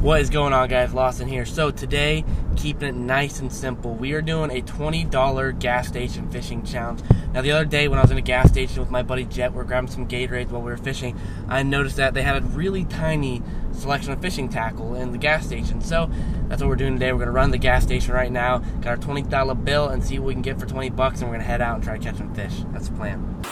What is going on, guys? Lawson here. So today, keeping it nice and simple, we are doing a $20 gas station fishing challenge. Now the other day when I was in a gas station with my buddy Jet, we were grabbing some Gatorades while we were fishing, I noticed that they had a really tiny selection of fishing tackle in the gas station. So that's what we're doing today. We're going to run the gas station right now, got our $20 bill, and see what we can get for 20 bucks, and we're going to head out and try to catch some fish. That's the plan.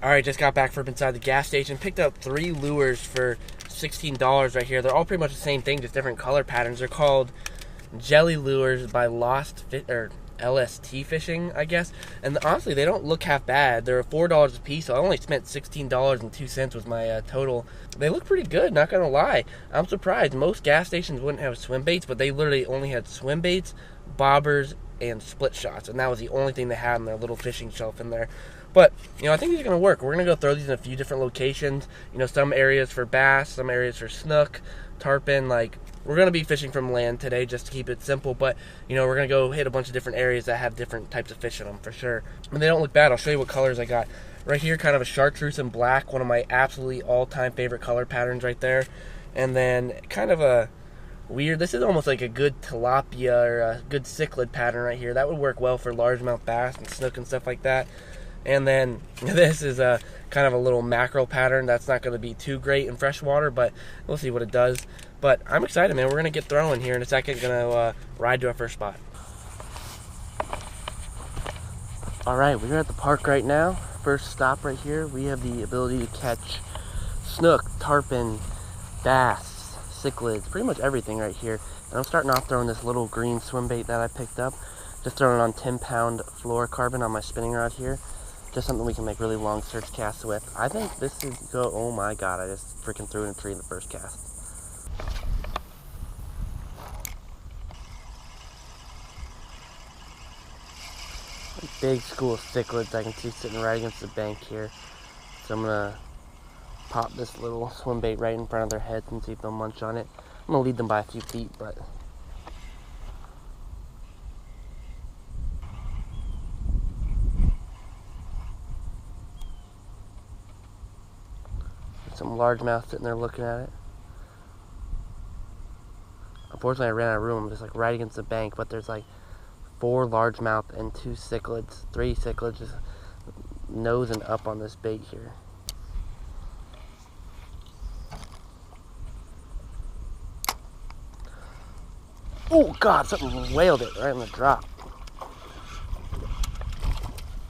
Alright, just got back from inside the gas station. Picked up 3 lures for $16 right here. They're all pretty much the same thing, just different color patterns. They're called Jelly Lures by LST Fishing, I guess. And honestly, they don't look half bad. They're $4 a piece, so I only spent $16.02 was my total. They look pretty good, not gonna lie. I'm surprised. Most gas stations wouldn't have swim baits, but they literally only had swim baits, bobbers, and split shots, and that was the only thing they had on their little fishing shelf in there. But, I think these are going to work. We're going to go throw these in a few different locations. Some areas for bass, some areas for snook, tarpon. We're going to be fishing from land today just to keep it simple. But, we're going to go hit a bunch of different areas that have different types of fish in them for sure. And they don't look bad. I'll show you what colors I got. Right here, kind of a chartreuse and black, one of my absolutely all-time favorite color patterns right there. And then kind of a weird, this is almost like a good tilapia or a good cichlid pattern right here. That would work well for largemouth bass and snook and stuff like that. And then this is a kind of a little mackerel pattern. That's not going to be too great in freshwater, but we'll see what it does. But I'm excited, man. We're going to get throwing here in a second. Going to ride to our first spot. All right, we're at the park right now. First stop right here. We have the ability to catch snook, tarpon, bass, cichlids, pretty much everything right here. And I'm starting off throwing this little green swim bait that I picked up. Just throwing it on 10-pound fluorocarbon on my spinning rod here. Just something we can make really long search casts with. I think this is go. Oh my god! I just freaking threw in a tree in the first cast. A big school of cichlids I can see sitting right against the bank here. So I'm gonna pop this little swim bait right in front of their heads and see if they'll munch on it. I'm gonna lead them by a few feet, but. Some largemouth sitting there looking at it. Unfortunately, I ran out of room. I'm just right against the bank, but there's 4 largemouth and 2 cichlids, 3 cichlids just nosing up on this bait here. Oh god, something whaled it right on the drop.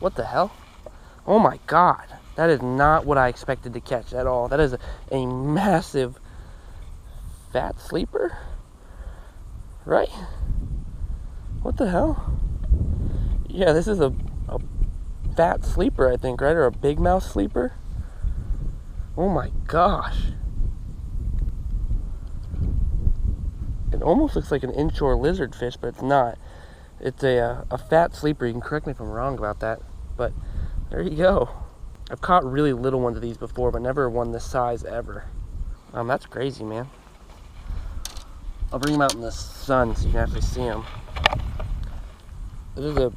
What the hell? Oh my god. That is not what I expected to catch at all. That is a massive fat sleeper, right? What the hell? Yeah, this is a fat sleeper, I think, right? Or a big mouth sleeper. Oh my gosh. It almost looks like an inshore lizard fish, but it's not. It's a fat sleeper. You can correct me if I'm wrong about that, but there you go. I've caught really little ones of these before, but never one this size ever. That's crazy, man. I'll bring them out in the sun so you can actually see them. This is a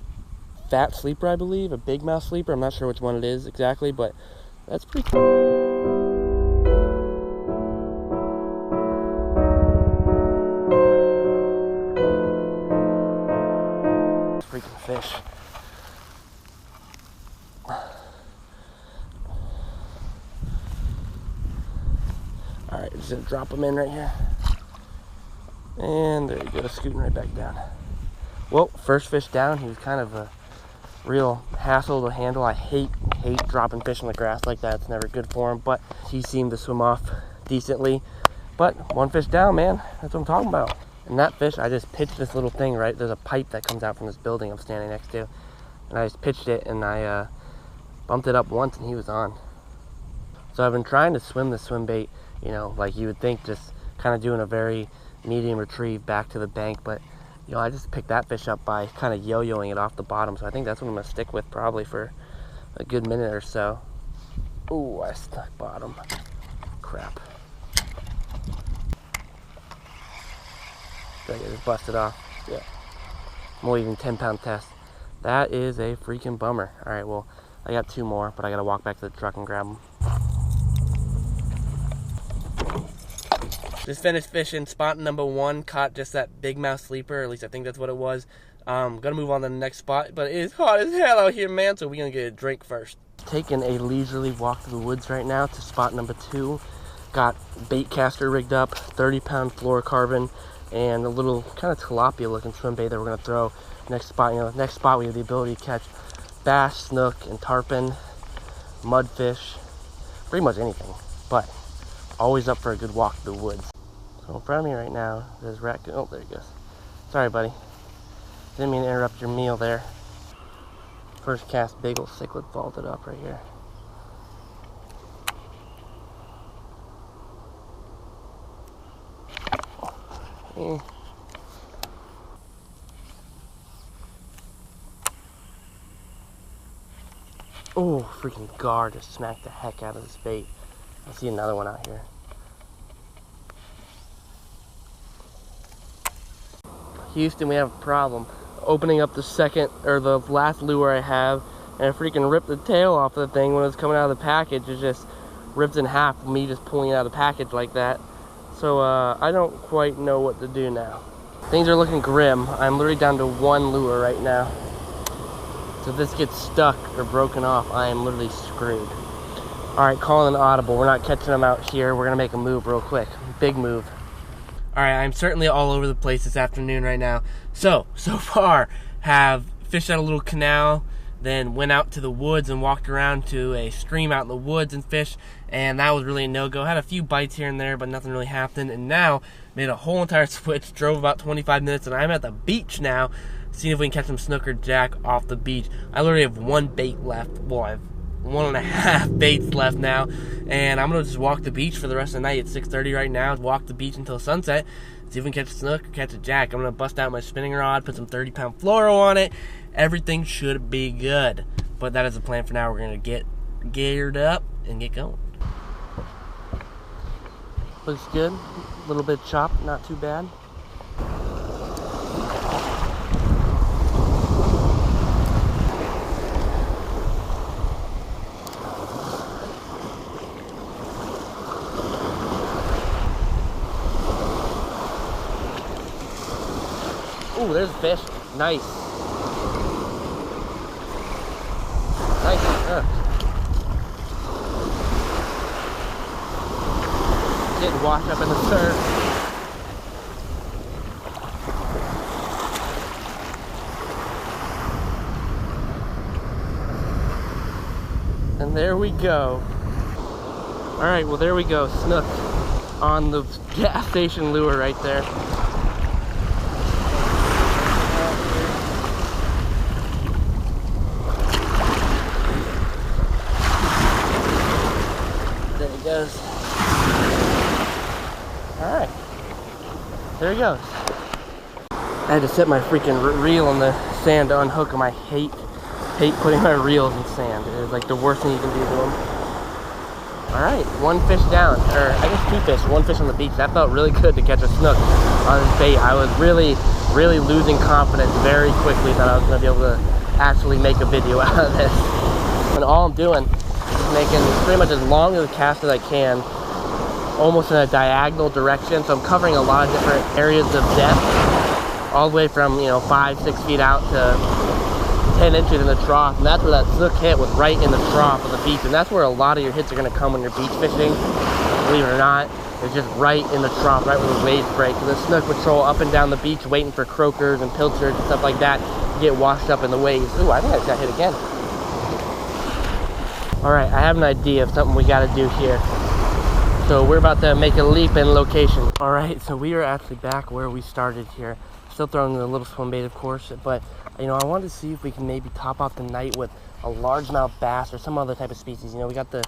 fat sleeper, I believe, a big mouth sleeper. I'm not sure which one it is exactly, but that's pretty cool. Freaking fish. Alright, just gonna drop them in right here. And there you go, scooting right back down. Well, first fish down. He was kind of a real hassle to handle. I hate dropping fish in the grass like that. It's never good for him, but he seemed to swim off decently. But 1 fish down, man. That's what I'm talking about. And that fish, I just pitched this little thing, right? There's a pipe that comes out from this building I'm standing next to. And I just pitched it, and I bumped it up once, and he was on. So I've been trying to swim the swim bait, like you would think, just kind of doing a very medium retrieve back to the bank, but You know, I just picked that fish up by kind of yo-yoing it off the bottom, so I think that's what I'm gonna stick with probably for a good minute or so. Ooh, I stuck bottom. Crap. Did I get this busted off? Yeah. I'm leaving 10-pound test. That is a freaking bummer. All right, well, I got 2 more, but I gotta walk back to the truck and grab them. Just finished fishing. Spot number 1, caught just that big mouth sleeper, or at least I think that's what it was. Gonna move on to the next spot, but it is hot as hell out here, man, so we're gonna get a drink first. Taking a leisurely walk through the woods right now to spot number 2. Got bait caster rigged up, 30-pound fluorocarbon, and a little kind of tilapia looking swim bait that we're gonna throw. Next spot, you know, next spot we have the ability to catch bass, snook, and tarpon, mudfish, pretty much anything, but always up for a good walk through the woods. So in front of me right now, there's raccoon. Oh, there he goes. Sorry, buddy. Didn't mean to interrupt your meal there. First cast, big ol' cichlid vaulted up right here. Oh, freaking gar just smacked the heck out of this bait. I see another one out here. Houston, we have a problem. Opening up the second, or the last lure I have, and I freaking ripped the tail off of the thing when it was coming out of the package. It just ripped in half with me just pulling it out of the package like that. So I don't quite know what to do now. Things are looking grim. I'm literally down to 1 lure right now. So if this gets stuck or broken off, I am literally screwed. All right, calling an audible. We're not catching them out here. We're gonna make a move real quick. Big move. All right, I'm certainly all over the place this afternoon right now. So far, have fished out a little canal, then went out to the woods and walked around to a stream out in the woods and fished, and that was really a no-go. Had a few bites here and there, but nothing really happened, and now made a whole entire switch, drove about 25 minutes, and I'm at the beach now, seeing if we can catch some snook or jack off the beach. I literally have 1 bait left. Well, I have 1.5 baits left now, and I'm gonna just walk the beach for the rest of the night. It's 6:30 right now. Walk the beach until sunset, see if we can catch a snook or catch a jack. I'm gonna bust out my spinning rod, put some 30-pound fluoro on it. Everything should be good, but that is the plan for now. We're gonna get geared up and get going. Looks good. A little bit chopped, not too bad. Ooh, there's a fish. Nice. Nice. Didn't wash up in the surf. And there we go. All right, well there we go. Snook on the gas station lure right there. Goes. All right, there he goes. I had to set my freaking reel in the sand to unhook them. I hate putting my reels in sand. It is like the worst thing you can do to them. All right, 1 fish down, or I guess 2 fish. 1 fish on the beach. That felt really good to catch a snook on this bait. I was really losing confidence very quickly that I was gonna be able to actually make a video out of this. And all I'm doing, making pretty much as long as a cast as I can, almost in a diagonal direction. So I'm covering a lot of different areas of depth, all the way from 5-6 feet out to 10 inches in the trough, and that's where that snook hit, was right in the trough of the beach. And that's where a lot of your hits are going to come when you're beach fishing, believe it or not. It's just right in the trough, right where the waves break. And the snook would troll up and down the beach waiting for croakers and pilchards and stuff like that to get washed up in the waves. Ooh, I think I just got hit again. All right, I have an idea of something we got to do here. So we're about to make a leap in location. All right, so we are actually back where we started here. Still throwing a little swim bait, of course, but I wanted to see if we can maybe top off the night with a largemouth bass or some other type of species. We got the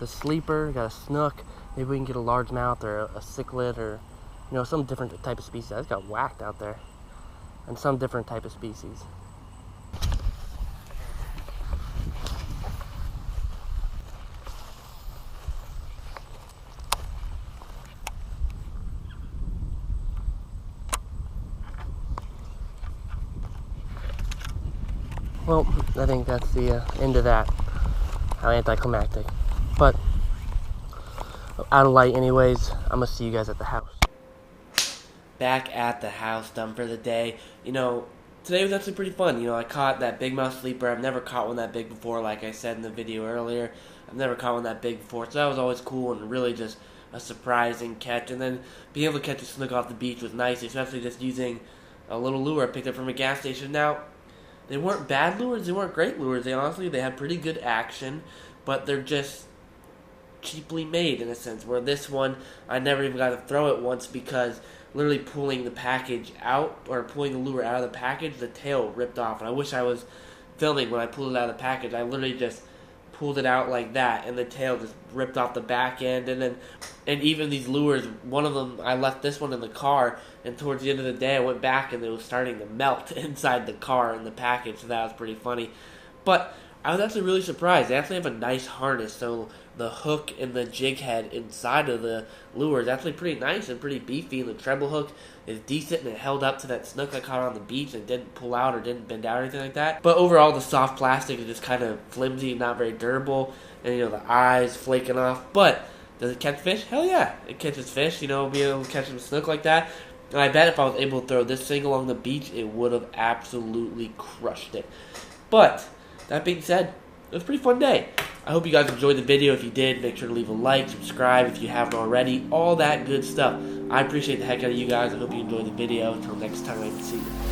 sleeper, got a snook. Maybe we can get a largemouth or a cichlid or some different type of species. I just got whacked out there. and some different type of species. Well, I think that's the end of that. How anticlimactic. But, out of light anyways, I'm going to see you guys at the house. Back at the house, done for the day. You know, today was actually pretty fun. You know, I caught that big mouth sleeper. I've never caught one that big before, like I said in the video earlier. I've never caught one that big before, so that was always cool and really just a surprising catch. And then being able to catch a snook off the beach was nice, especially just using a little lure I picked up from a gas station. Now, they weren't bad lures, they weren't great lures. They had pretty good action, but they're just cheaply made in a sense. Where this one, I never even got to throw it once because literally pulling the package out, or pulling the lure out of the package, the tail ripped off. And I wish I was filming when I pulled it out of the package. I literally just pulled it out like that, and the tail just ripped off the back end. And even these lures, one of them, I left this one in the car, and towards the end of the day I went back and it was starting to melt inside the car in the package, so that was pretty funny. But I was actually really surprised. They actually have a nice harness, so the hook and the jig head inside of the lure is actually pretty nice and pretty beefy, and the treble hook is decent, and it held up to that snook I caught on the beach and didn't pull out or didn't bend out or anything like that. But overall, the soft plastic is just kind of flimsy and not very durable, and you know, the eyes flaking off. But does it catch fish? Hell yeah, it catches fish. You know, being able to catch some snook like that. And I bet if I was able to throw this thing along the beach, it would have absolutely crushed it. But that being said, it was a pretty fun day. I hope you guys enjoyed the video. If you did, make sure to leave a like, subscribe if you haven't already, all that good stuff. I appreciate the heck out of you guys. I hope you enjoyed the video. Until next time, see you.